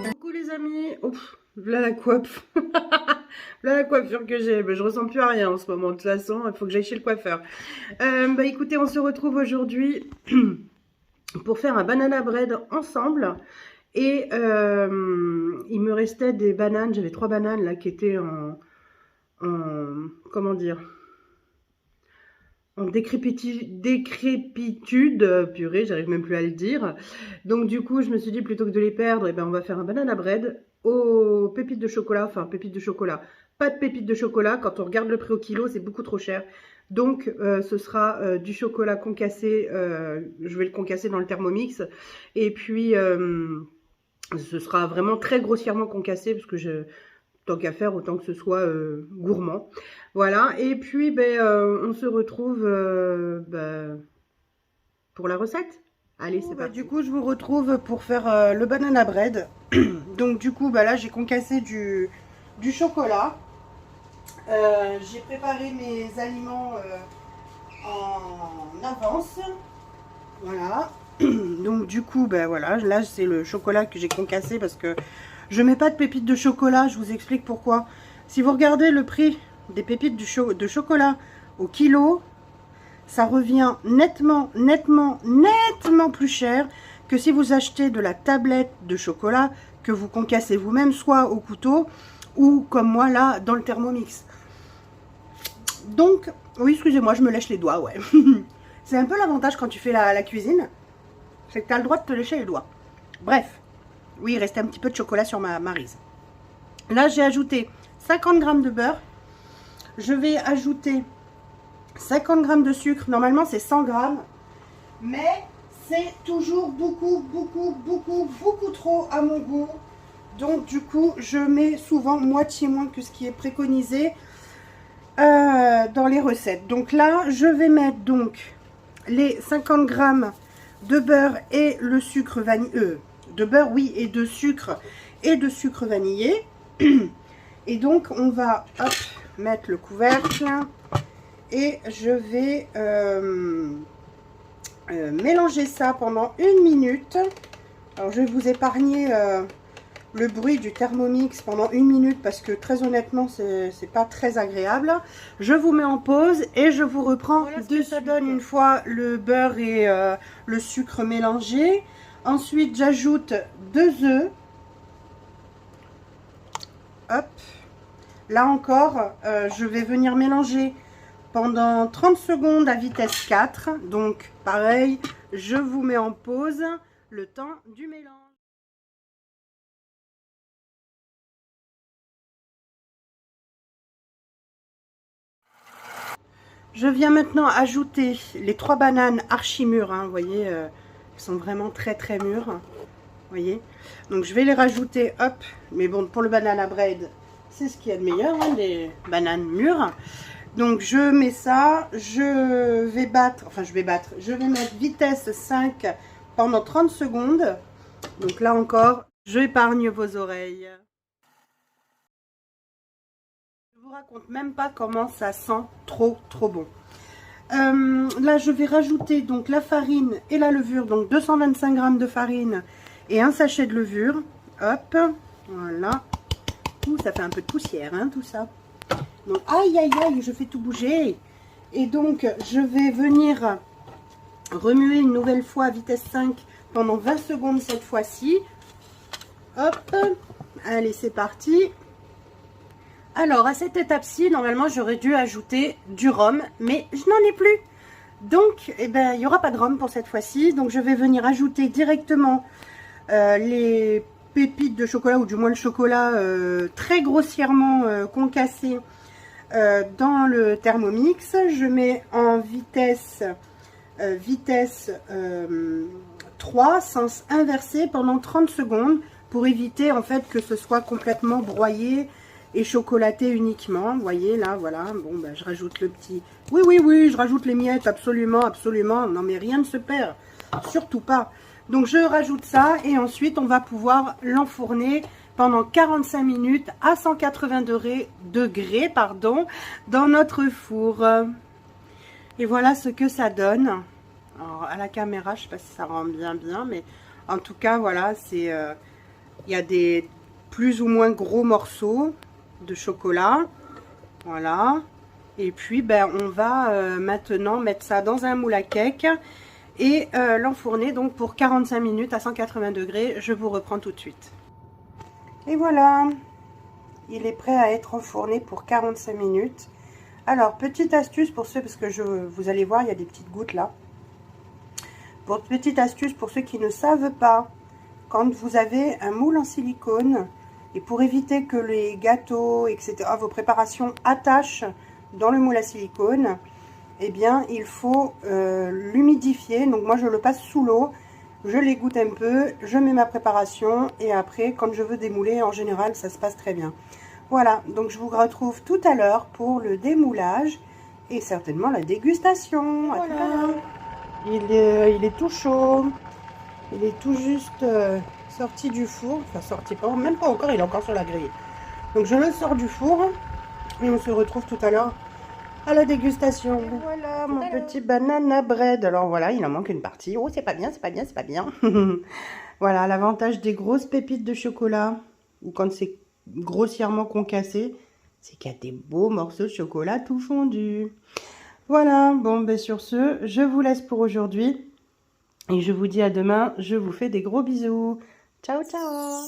Coucou les amis, ouf, voilà la coiffe. Voilà la coiffure que j'ai, je ressens plus à rien en ce moment, de toute façon, il faut que j'aille chez le coiffeur. Écoutez, on se retrouve aujourd'hui pour faire un banana bread ensemble. Et il me restait des bananes, j'avais 3 bananes là qui étaient comment dire, en décrépitude, purée, j'arrive même plus à le dire. Donc du coup, je me suis dit, plutôt que de les perdre, on va faire un banana bread aux pépites de chocolat, enfin pépites de chocolat. Pas de pépites de chocolat, quand on regarde le prix au kilo, c'est beaucoup trop cher. Donc ce sera du chocolat concassé, je vais le concasser dans le Thermomix. Et puis ce sera vraiment très grossièrement concassé, parce que tant qu'à faire, autant que ce soit gourmand. Voilà, et puis on se retrouve pour la recette. Allez, c'est parti. Du coup, je vous retrouve pour faire le banana bread. Donc du coup, là, j'ai concassé du chocolat. J'ai préparé mes aliments en avance. Voilà. Donc du coup, voilà, là, c'est le chocolat que j'ai concassé parce que je mets pas de pépites de chocolat. Je vous explique pourquoi. Si vous regardez le prix des pépites de chocolat au kilo, ça revient nettement plus cher que si vous achetez de la tablette de chocolat que vous concassez vous-même, soit au couteau ou comme moi là dans le Thermomix. Donc, oui, excusez-moi, je me lèche les doigts, ouais. C'est un peu l'avantage quand tu fais la cuisine, c'est que tu as le droit de te lécher les doigts. Bref, oui, il restait un petit peu de chocolat sur ma rise. Là, j'ai ajouté 50 g de beurre. Je vais ajouter 50 g de sucre. Normalement, c'est 100 g. Mais c'est toujours beaucoup trop à mon goût. Donc, du coup, je mets souvent moitié moins que ce qui est préconisé dans les recettes. Donc là, je vais mettre donc les 50 g de beurre et le sucre vanillé. De beurre, oui, et de sucre vanillé. Et donc, on va mettre le couvercle et je vais mélanger ça pendant 1 minute. Alors, je vais vous épargner le bruit du Thermomix pendant 1 minute parce que très honnêtement, c'est pas très agréable. Je vous mets en pause et je vous reprends. Voilà ce que ça donne une fois le beurre et le sucre mélangés. Ensuite, j'ajoute 2 œufs. Hop. Là encore, je vais venir mélanger pendant 30 secondes à vitesse 4. Donc, pareil, je vous mets en pause le temps du mélange. Je viens maintenant ajouter les 3 bananes archi mûres, hein, vous voyez, elles sont vraiment très mûres, vous voyez. Donc je vais les rajouter, hop, mais bon, pour le banana bread, c'est ce qu'il y a de meilleur, hein, les bananes mûres. Donc je mets ça, je vais mettre vitesse 5 pendant 30 secondes. Donc là encore, je épargne vos oreilles. Je vous raconte même pas comment ça sent trop bon. Là je vais rajouter donc la farine et la levure, donc 225 g de farine et un sachet de levure. Hop, voilà. Ouh, ça fait un peu de poussière, hein, tout ça. Donc aïe, je fais tout bouger. Et donc je vais venir remuer une nouvelle fois à vitesse 5 pendant 20 secondes cette fois-ci. Hop, allez, c'est parti. Alors, à cette étape-ci, normalement, j'aurais dû ajouter du rhum, mais je n'en ai plus. Donc, il n'y aura pas de rhum pour cette fois-ci. Donc, je vais venir ajouter directement les pépites de chocolat, ou du moins le chocolat très grossièrement concassé dans le Thermomix. Je mets en vitesse 3, sens inversé, pendant 30 secondes, pour éviter en fait que ce soit complètement broyé et chocolaté uniquement. Vous voyez là, voilà. Bon, je rajoute le petit. Oui, je rajoute les miettes, absolument. Non, mais rien ne se perd, surtout pas. Donc je rajoute ça et ensuite on va pouvoir l'enfourner pendant 45 minutes à 180 degrés, dans notre four. Et voilà ce que ça donne. Alors à la caméra, je sais pas si ça rend bien, mais En tout cas, voilà, c'est il y a des plus ou moins gros morceaux de chocolat. Voilà. Et puis, ben, on va maintenant mettre ça dans un moule à cake et l'enfourner donc pour 45 minutes à 180 degrés. Je vous reprends tout de suite. Et voilà, il est prêt à être enfourné pour 45 minutes. Alors, petite astuce pour ceux, parce que vous allez voir, il y a des petites gouttes là. Petite astuce pour ceux qui ne savent pas, quand vous avez un moule en silicone, et pour éviter que les gâteaux, etc., vos préparations attachent dans le moule à silicone, eh bien, il faut l'humidifier. Donc, moi, je le passe sous l'eau, je l'égoutte un peu, je mets ma préparation, et après, quand je veux démouler, en général, ça se passe très bien. Voilà, donc je vous retrouve tout à l'heure pour le démoulage, et certainement la dégustation. Voilà. Il est tout chaud, il est tout juste sorti du four, enfin sorti pas, même pas encore, il est encore sur la grille. Donc je le sors du four et on se retrouve tout à l'heure à la dégustation. Et voilà mon petit banana bread. Alors voilà, il en manque une partie. Oh, c'est pas bien, c'est pas bien, c'est pas bien. Voilà, l'avantage des grosses pépites de chocolat, ou quand c'est grossièrement concassé, c'est qu'il y a des beaux morceaux de chocolat tout fondus. Voilà, bon, ben sur ce, je vous laisse pour aujourd'hui. Et je vous dis à demain, je vous fais des gros bisous. Ciao, ciao!